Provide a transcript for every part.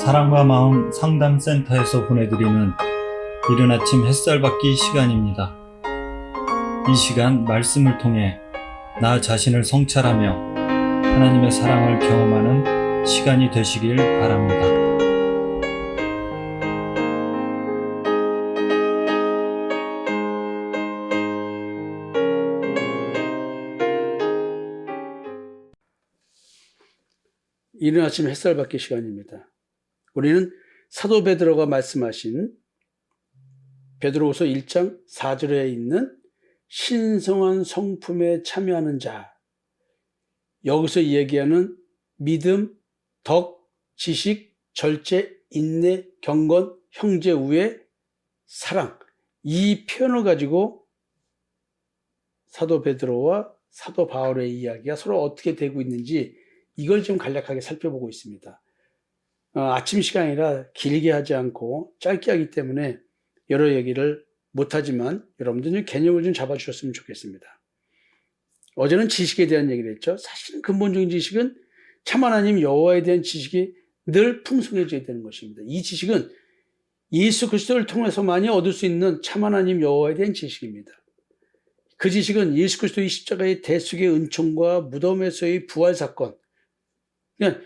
사랑과 마음 상담센터에서 보내드리는 이른 아침 햇살 받기 시간입니다. 이 시간 말씀을 통해 나 자신을 성찰하며 하나님의 사랑을 경험하는 시간이 되시길 바랍니다. 이른 아침 햇살 받기 시간입니다. 우리는 사도 베드로가 말씀하신 베드로후서 1장 4절에 있는 신성한 성품에 참여하는 자, 여기서 얘기하는 믿음, 덕, 지식, 절제, 인내, 경건, 형제 우애, 사랑, 이 표현을 가지고 사도 베드로와 사도 바울의 이야기가 서로 어떻게 되고 있는지 이걸 좀 간략하게 살펴보고 있습니다. 아침 시간이라 길게 하지 않고 짧게 하기 때문에 여러 얘기를 못하지만 여러분들 개념을 좀 잡아주셨으면 좋겠습니다. 어제는 지식에 대한 얘기를 했죠. 사실은 근본적인 지식은 참 하나님 여호와에 대한 지식이 늘 풍성해져야 되는 것입니다. 이 지식은 예수 그리스도를 통해서만이 얻을 수 있는 참 하나님 여호와에 대한 지식입니다. 그 지식은 예수 그리스도의 십자가의 대속의 은총과 무덤에서의 부활 사건, 그러니까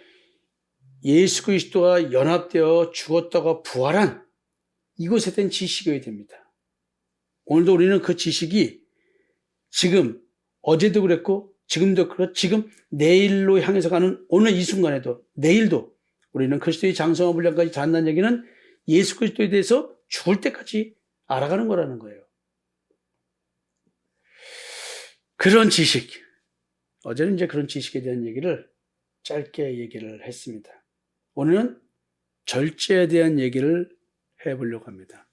예수 그리스도와 연합되어 죽었다가 부활한 이것에 대한 지식이어야 됩니다. 오늘도 우리는 그 지식이 지금 어제도 그랬고 지금도 그렇고 지금 내일로 향해서 가는 오늘 이 순간에도 내일도 우리는 그리스도의 장성한 분량까지 닿는다는 얘기는 예수 그리스도에 대해서 죽을 때까지 알아가는 거라는 거예요. 그런 지식, 어제는 이제 그런 지식에 대한 얘기를 짧게 얘기를 했습니다. 오늘은 절제에 대한 얘기를 해보려고 합니다.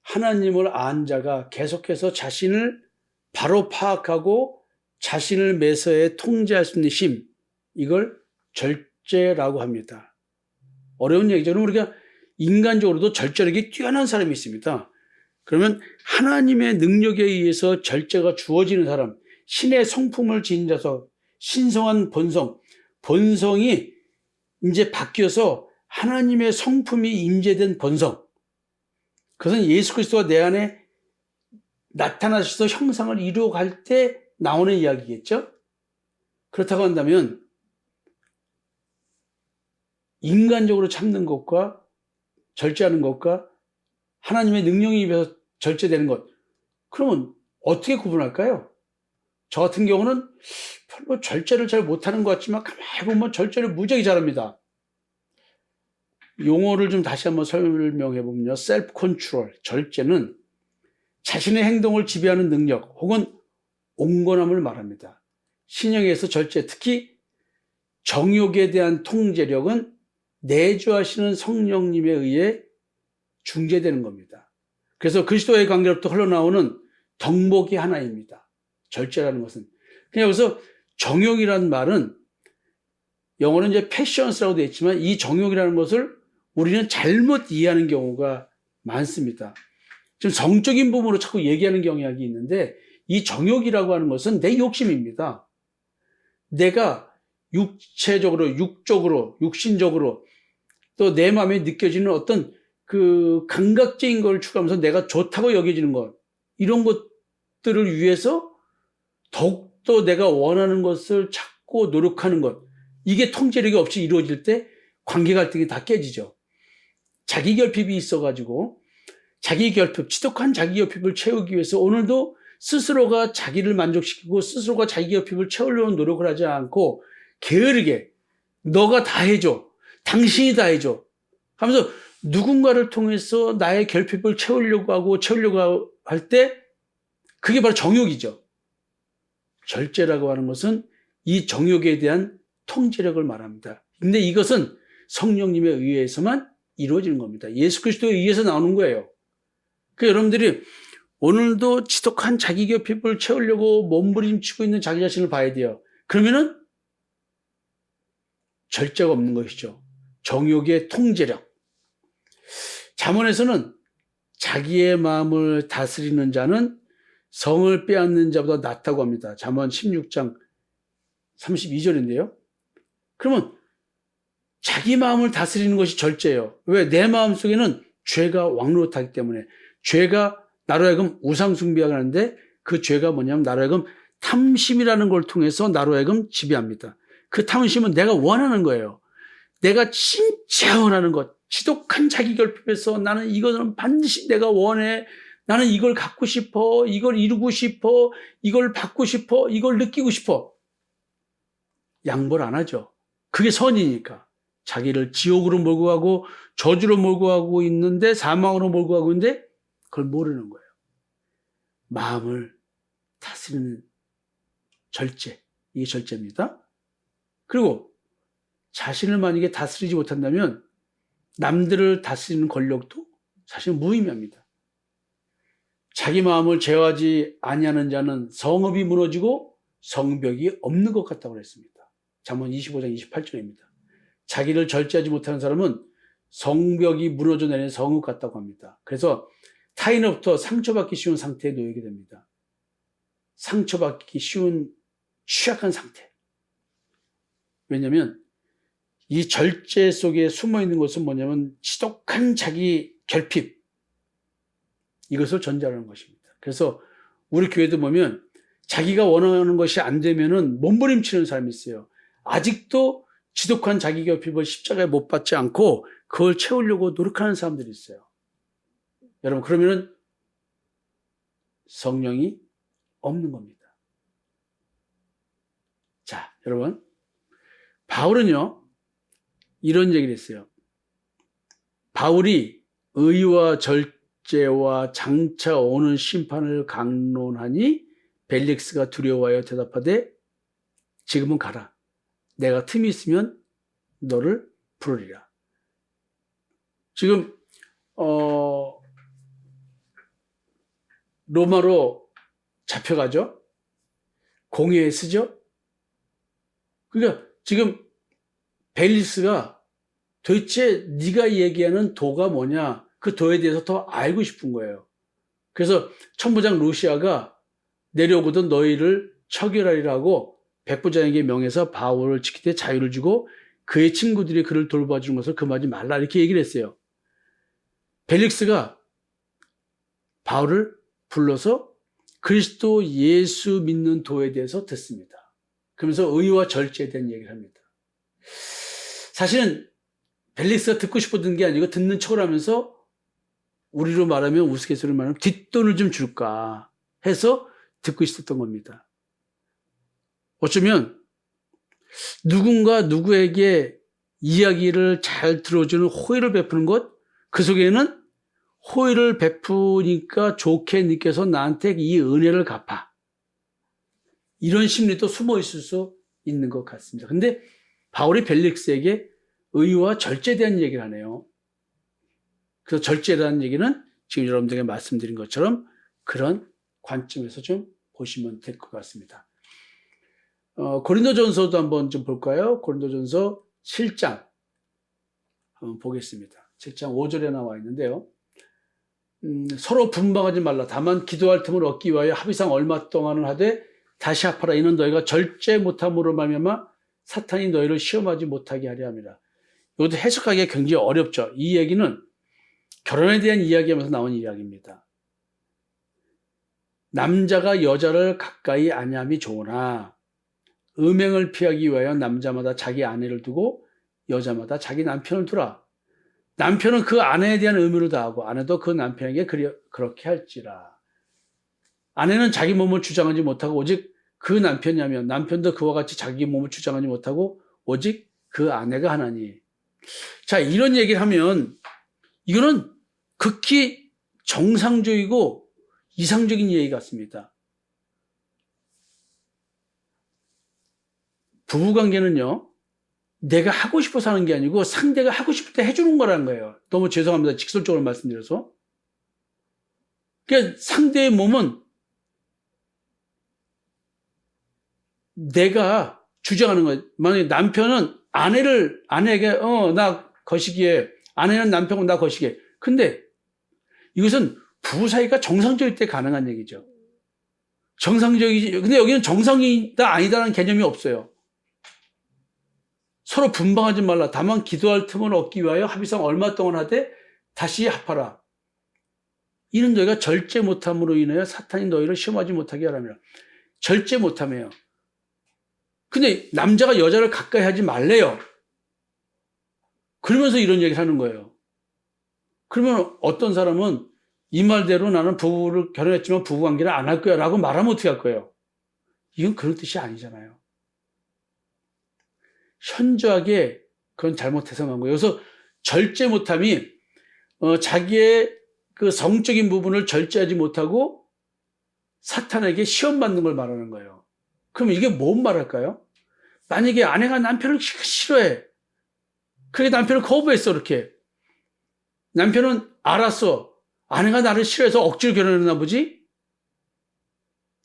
하나님을 안 자가 계속해서 자신을 바로 파악하고 자신을 매서에 통제할 수 있는 힘, 이걸 절제라고 합니다. 어려운 얘기죠. 우리가 인간적으로도 절제력이 뛰어난 사람이 있습니다. 그러면 하나님의 능력에 의해서 절제가 주어지는 사람, 신의 성품을 지닌 자서 신성한 본성이 이제 바뀌어서 하나님의 성품이 임재된 본성, 그것은 예수 그리스도가 내 안에 나타나셔서 형상을 이루어갈 때 나오는 이야기겠죠. 그렇다고 한다면 인간적으로 참는 것과 절제하는 것과 하나님의 능력에 의해서 절제되는 것, 그러면 어떻게 구분할까요? 저 같은 경우는 별로 절제를 잘 못하는 것 같지만 가만히 보면 절제를 무지하게 잘합니다. 용어를 좀 다시 한번 설명해 보면요. 셀프 컨트롤, 절제는 자신의 행동을 지배하는 능력 혹은 온건함을 말합니다. 신약에서 절제, 특히 정욕에 대한 통제력은 내주하시는 성령님에 의해 중재되는 겁니다. 그래서 그리스도의 관계로부터 흘러나오는 덕목이 하나입니다. 절제라는 것은. 그냥 여기서 정욕이라는 말은 영어는 이제 패션스라고 되어 있지만 이 정욕이라는 것을 우리는 잘못 이해하는 경우가 많습니다. 지금 성적인 부분으로 자꾸 얘기하는 경향이 있는데 이 정욕이라고 하는 것은 내 욕심입니다. 내가 육체적으로, 육적으로, 육신적으로 또 내 마음에 느껴지는 어떤 그 감각적인 걸 추구하면서 내가 좋다고 여겨지는 것, 이런 것들을 위해서 더욱더 내가 원하는 것을 찾고 노력하는 것, 이게 통제력이 없이 이루어질 때 관계 갈등이 다 깨지죠. 자기 결핍이 있어가지고 지독한 자기 결핍을 채우기 위해서 오늘도 스스로가 자기를 만족시키고 스스로가 자기 결핍을 채우려는 노력을 하지 않고 게으르게 너가 다 해줘, 당신이 다 해줘 하면서 누군가를 통해서 나의 결핍을 채우려고 할 때 그게 바로 정욕이죠. 절제라고 하는 것은 이 정욕에 대한 통제력을 말합니다. 근데 이것은 성령님에 의해서만 이루어지는 겁니다. 예수 그리스도에 의해서 나오는 거예요. 그러니까 여러분들이 오늘도 지독한 자기 결핍을 채우려고 몸부림치고 있는 자기 자신을 봐야 돼요. 그러면은 절제가 없는 것이죠. 정욕의 통제력. 잠언에서는 자기의 마음을 다스리는 자는 성을 빼앗는 자보다 낫다고 합니다. 잠언 16장 32절인데요. 그러면 자기 마음을 다스리는 것이 절제예요. 왜? 내 마음 속에는 죄가 왕노릇하기 때문에. 죄가 나로 하여금 우상 숭배하게 하는데 그 죄가 뭐냐면 나로 하여금 탐심이라는 걸 통해서 나로 하여금 지배합니다. 그 탐심은 내가 원하는 거예요. 내가 진짜 원하는 것, 지독한 자기 결핍에서 나는 이거는 반드시 내가 원해. 나는 이걸 갖고 싶어. 이걸 이루고 싶어. 이걸 받고 싶어. 이걸 느끼고 싶어. 양보를 안 하죠. 그게 선이니까. 자기를 지옥으로 몰고 가고 저주로 몰고 가고 있는데, 사망으로 몰고 가고 있는데 그걸 모르는 거예요. 마음을 다스리는 절제. 이게 절제입니다. 그리고 자신을 만약에 다스리지 못한다면 남들을 다스리는 권력도 사실 무의미합니다. 자기 마음을 제어하지 아니하는 자는 성읍이 무너지고 성벽이 없는 것 같다고 그랬습니다. 잠언 25장 28절입니다. 자기를 절제하지 못하는 사람은 성벽이 무너져 내리는 성읍 같다고 합니다. 그래서 타인으로부터 상처받기 쉬운 상태에 놓이게 됩니다. 상처받기 쉬운 취약한 상태. 왜냐하면 이 절제 속에 숨어 있는 것은 뭐냐면 지독한 자기 결핍, 이것을 전제하는 것입니다. 그래서 우리 교회도 보면 자기가 원하는 것이 안 되면은 몸부림치는 사람이 있어요. 아직도 지독한 자기 결핍을 십자가에 못 박지 않고 그걸 채우려고 노력하는 사람들이 있어요. 여러분, 그러면은 성령이 없는 겁니다. 자, 여러분, 바울은요 이런 얘기를 했어요. 바울이 의와 절제와 장차 오는 심판을 강론하니 벨릭스가 두려워하여 대답하되 지금은 가라. 내가 틈이 있으면 너를 부르리라. 지금 로마로 잡혀가죠. 공회에 쓰죠. 그러니까 지금 벨릭스가 도대체 네가 얘기하는 도가 뭐냐, 그 도에 대해서 더 알고 싶은 거예요. 그래서 천부장 루시아가 내려오거든 너희를 처결하리라고 백부장에게 명해서 바울을 지키되 자유를 주고 그의 친구들이 그를 돌봐주는 것을 금하지 말라, 이렇게 얘기를 했어요. 벨릭스가 바울을 불러서 그리스도 예수 믿는 도에 대해서 듣습니다. 그러면서 의와 절제에 대한 얘기를 합니다. 사실은 벨릭스가 듣고 싶었던 게 아니고 듣는 척을 하면서, 우리로 말하면 우스갯소리로 말하면 뒷돈을 좀 줄까 해서 듣고 있었던 겁니다. 어쩌면 누군가 누구에게 이야기를 잘 들어주는 호의를 베푸는 것, 그 속에는 호의를 베푸니까 좋게 느껴서 나한테 이 은혜를 갚아, 이런 심리도 숨어 있을 수 있는 것 같습니다. 근데 바울이 벨릭스에게 의와 절제에 대한 얘기를 하네요. 그래서 절제라는 얘기는 지금 여러분들에게 말씀드린 것처럼 그런 관점에서 좀 보시면 될 것 같습니다. 고린도전서도 한번 좀 볼까요? 고린도전서 7장 한번 보겠습니다. 7장 5절에 나와 있는데요. 서로 분방하지 말라. 다만 기도할 틈을 얻기 위하여 합의상 얼마 동안을 하되 다시 합하라. 이는 너희가 절제 못함으로 말미암아 사탄이 너희를 시험하지 못하게 하려 함이라. 이것도 해석하기가 굉장히 어렵죠. 이 얘기는 결혼에 대한 이야기하면서 나온 이야기입니다. 남자가 여자를 가까이 아니함이 좋으나 음행을 피하기 위하여 남자마다 자기 아내를 두고 여자마다 자기 남편을 두라. 남편은 그 아내에 대한 의무를 다하고 아내도 그 남편에게 그렇게 할지라. 아내는 자기 몸을 주장하지 못하고 오직 그 남편이 하면 남편도 그와 같이 자기 몸을 주장하지 못하고 오직 그 아내가 하나니. 자, 이런 얘기를 하면 이거는 극히 정상적이고 이상적인 얘기 같습니다. 부부관계는요, 내가 하고 싶어서 하는 게 아니고 상대가 하고 싶을 때 해주는 거라는 거예요. 너무 죄송합니다. 직설적으로 말씀드려서. 그러니까 상대의 몸은 내가 주장하는 거예요. 만약에 남편은 아내에게 나 거시기에, 아내는 남편은 나 거시기에. 근데 이것은 부부 사이가 정상적일 때 가능한 얘기죠. 정상적이지. 근데 여기는 정상이다 아니다라는 개념이 없어요. 서로 분방하지 말라. 다만 기도할 틈을 얻기 위하여 합의상 얼마 동안 하되 다시 합하라. 이는 너희가 절제 못함으로 인하여 사탄이 너희를 시험하지 못하게 하라며. 절제 못함이에요. 근데 남자가 여자를 가까이 하지 말래요. 그러면서 이런 얘기를 하는 거예요. 그러면 어떤 사람은 이 말대로 나는 부부를 결혼했지만 부부관계를 안 할 거야 라고 말하면 어떻게 할 거예요? 이건 그런 뜻이 아니잖아요. 현저하게 그건 잘못 해석한 거예요. 그래서 절제 못함이 자기의 그 성적인 부분을 절제하지 못하고 사탄에게 시험받는 걸 말하는 거예요. 그럼 이게 뭔 말할까요? 만약에 아내가 남편을 싫어해. 그게 남편을 거부했어, 이렇게. 남편은 알았어. 아내가 나를 싫어해서 억지로 결혼했나 보지?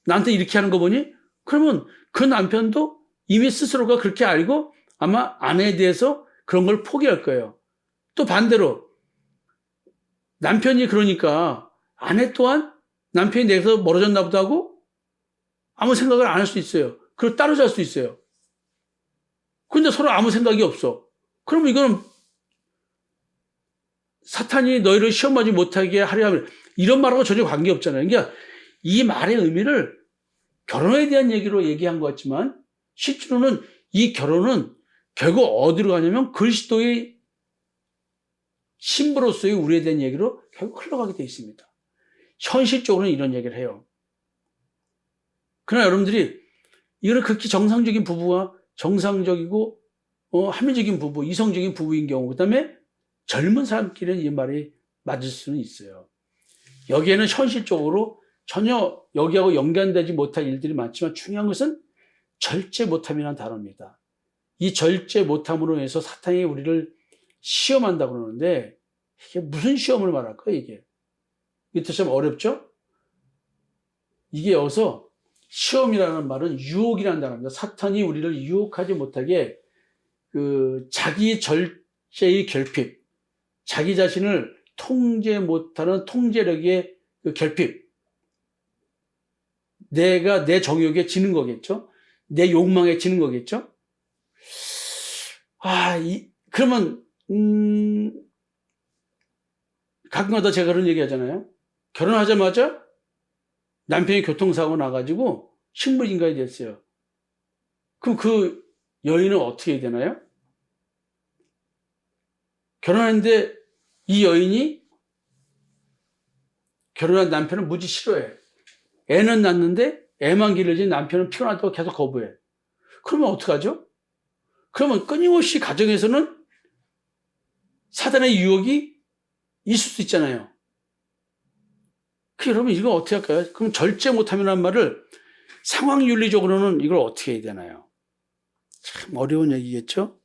나한테 이렇게 하는 거 보니? 그러면 그 남편도 이미 스스로가 그렇게 알고 아마 아내에 대해서 그런 걸 포기할 거예요. 또 반대로 남편이 그러니까 아내 또한 남편이 내게서 멀어졌나 보다 하고 아무 생각을 안 할 수 있어요. 그리고 따로 잘 수 있어요. 근데 서로 아무 생각이 없어. 그럼 이거는 사탄이 너희를 시험하지 못하게 하려 하면 이런 말하고 전혀 관계없잖아요. 그러니까 이 말의 의미를 결혼에 대한 얘기로 얘기한 것 같지만 실제로는 이 결혼은 결국 어디로 가냐면 그리스도의 신부로서의 우리에 대한 얘기로 결국 흘러가게 되어 있습니다. 현실적으로는 이런 얘기를 해요. 그러나 여러분들이 이거는 극히 정상적인 부부와 정상적이고 합리적인 부부, 이성적인 부부인 경우, 그 다음에 젊은 사람끼리는 이 말이 맞을 수는 있어요. 여기에는 현실적으로 전혀 여기하고 연관되지 못할 일들이 많지만 중요한 것은 절제 못함이라는 단어입니다. 이 절제 못함으로 해서 사탄이 우리를 시험한다고 그러는데 이게 무슨 시험을 말할까요, 이게? 이게 참 어렵죠? 이게 여기서 시험이라는 말은 유혹이라는 단어입니다. 사탄이 우리를 유혹하지 못하게 자기 절제의 결핍, 자기 자신을 통제 못하는 통제력의 결핍, 내가 내 정욕에 지는 거겠죠? 내 욕망에 지는 거겠죠? 그러면 가끔가다 제가 그런 얘기 하잖아요. 결혼하자마자 남편이 교통사고 나가지고 식물인간이 됐어요. 그럼 그 여인은 어떻게 해야 되나요? 결혼했는데 이 여인이 결혼한 남편을 무지 싫어해. 애는 낳는데 애만 길러진 남편은 피곤하다고 계속 거부해. 그러면 어떡하죠? 그러면 끊임없이 가정에서는 사단의 유혹이 있을 수 있잖아요. 여러분 이거 어떻게 할까요? 그럼 절제 못하면 말을 상황윤리적으로는 이걸 어떻게 해야 되나요? 참 어려운 얘기겠죠?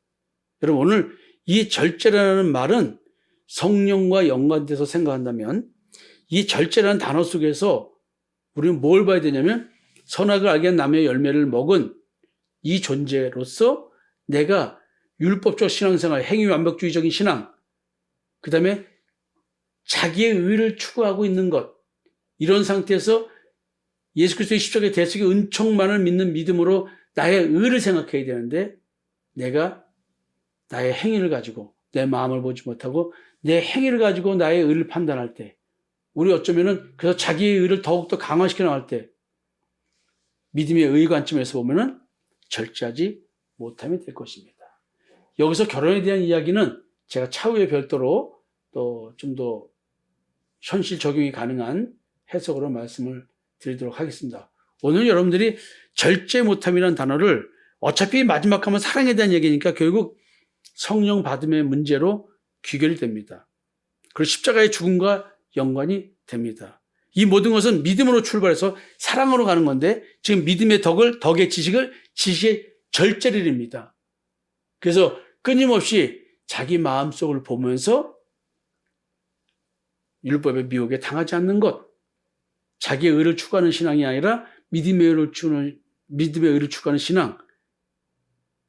여러분 오늘 이 절제라는 말은 성령과 연관돼서 생각한다면 이 절제라는 단어 속에서 우리는 뭘 봐야 되냐면 선악을 알게 한 나무의 열매를 먹은 이 존재로서 내가 율법적 신앙생활, 행위 완벽주의적인 신앙, 그 다음에 자기의 의를 추구하고 있는 것, 이런 상태에서 예수 그리스도의 십자가의 대속의 은총만을 믿는 믿음으로 나의 의를 생각해야 되는데 내가 나의 행위를 가지고 내 마음을 보지 못하고 내 행위를 가지고 나의 의를 판단할 때 우리 어쩌면은 그래서 자기의 의를 더욱더 강화시켜 나갈 때 믿음의 의 관점에서 보면은 절제하지 못함이 될 것입니다. 여기서 결혼에 대한 이야기는 제가 차후에 별도로 또 좀 더 현실 적용이 가능한 해석으로 말씀을 드리도록 하겠습니다. 오늘 여러분들이 절제 못함이라는 단어를 어차피 마지막 하면 사랑에 대한 얘기니까 결국 성령 받음의 문제로 귀결이 됩니다. 그리고 십자가의 죽음과 연관이 됩니다. 이 모든 것은 믿음으로 출발해서 사랑으로 가는 건데 지금 믿음의 덕의 지식의 절제를 입니다. 그래서 끊임없이 자기 마음속을 보면서 율법의 미혹에 당하지 않는 것, 자기의 의를 추구하는 신앙이 아니라 믿음의 의를 추구하는 신앙,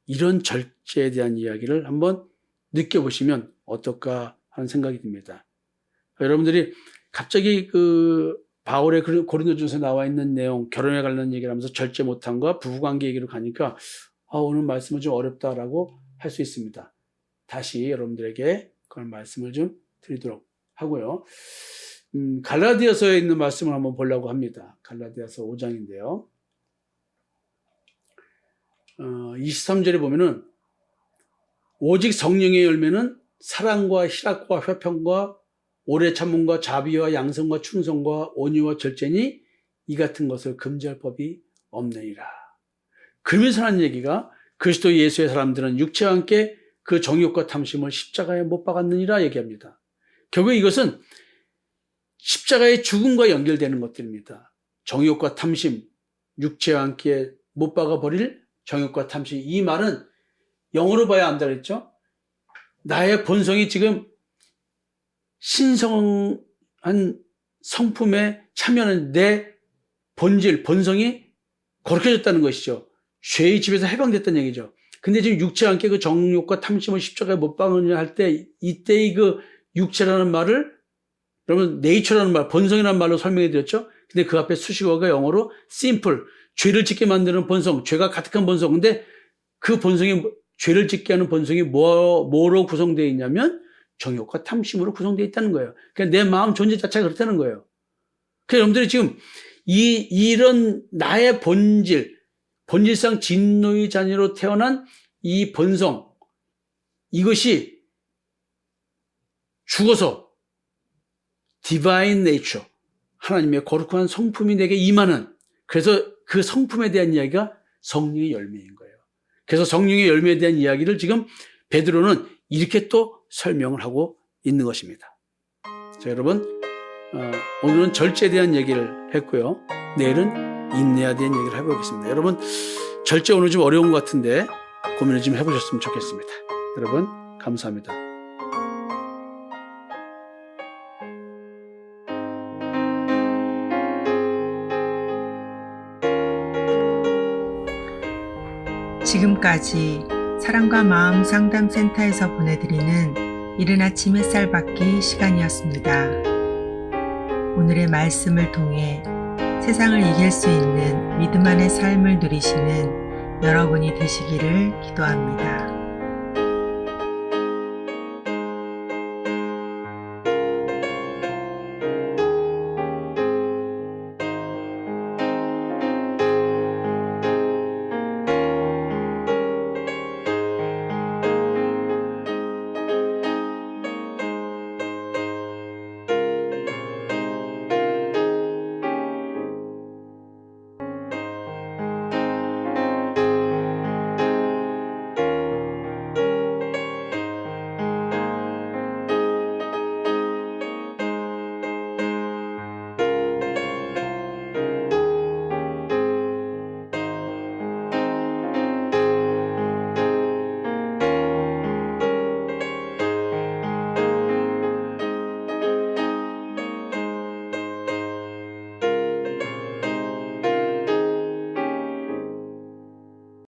이런 절제에 대한 이야기를 한번 느껴보시면 어떨까 하는 생각이 듭니다. 여러분들이 갑자기 바울의 고린도전서에 나와 있는 내용, 결혼에 관련 얘기를 하면서 절제 못함과 부부관계 얘기로 가니까 오늘 말씀은 좀 어렵다라고 할 수 있습니다. 다시 여러분들에게 그런 말씀을 좀 드리도록 하고요. 갈라디아서에 있는 말씀을 한번 보려고 합니다. 갈라디아서 5장인데요. 23절에 보면은 오직 성령의 열매는 사랑과 희락과 화평과 오래 참음과 자비와 양성과 충성과 온유와 절제니 이 같은 것을 금지할 법이 없느니라. 그러면서 하는 얘기가 그리스도 예수의 사람들은 육체와 함께 그 정욕과 탐심을 십자가에 못 박았느니라 얘기합니다. 결국 이것은 십자가의 죽음과 연결되는 것들입니다. 정욕과 탐심, 육체와 함께 못 박아버릴 정욕과 탐심. 이 말은 영어로 봐야 안다 그랬죠? 나의 본성이 지금 신성한 성품에 참여하는 내 본질, 본성이 거룩해졌다는 것이죠. 죄의 집에서 해방됐다는 얘기죠. 근데 지금 육체와 함께 그 정욕과 탐심을 십자가에 못 박느냐 할 때, 이때의 그 육체라는 말을, 여러분, 네이처라는 말, 본성이라는 말로 설명해 드렸죠? 근데 그 앞에 수식어가 영어로 simple, 죄를 짓게 만드는 본성, 죄가 가득한 본성. 근데 그 본성이, 죄를 짓게 하는 본성이 뭐로 구성되어 있냐면 정욕과 탐심으로 구성되어 있다는 거예요. 그러니까 내 마음 존재 자체가 그렇다는 거예요. 그래서 여러분들이 지금 이런 나의 본질상 진노의 자녀로 태어난 이 본성, 이것이 죽어서 divine nature, 하나님의 거룩한 성품이 내게 임하는, 그래서 그 성품에 대한 이야기가 성령의 열매인 거예요. 그래서 성령의 열매에 대한 이야기를 지금 베드로는 이렇게 또 설명을 하고 있는 것입니다. 자, 여러분, 오늘은 절제에 대한 얘기를 했고요. 내일은 인내에 대한 얘기를 해보겠습니다. 여러분, 절제 오늘 좀 어려운 것 같은데 고민을 좀 해보셨으면 좋겠습니다. 여러분, 감사합니다. 지금까지 사랑과 마음 상담센터에서 보내드리는 이른 아침 햇살 받기 시간이었습니다. 오늘의 말씀을 통해 세상을 이길 수 있는 믿음 안의 삶을 누리시는 여러분이 되시기를 기도합니다.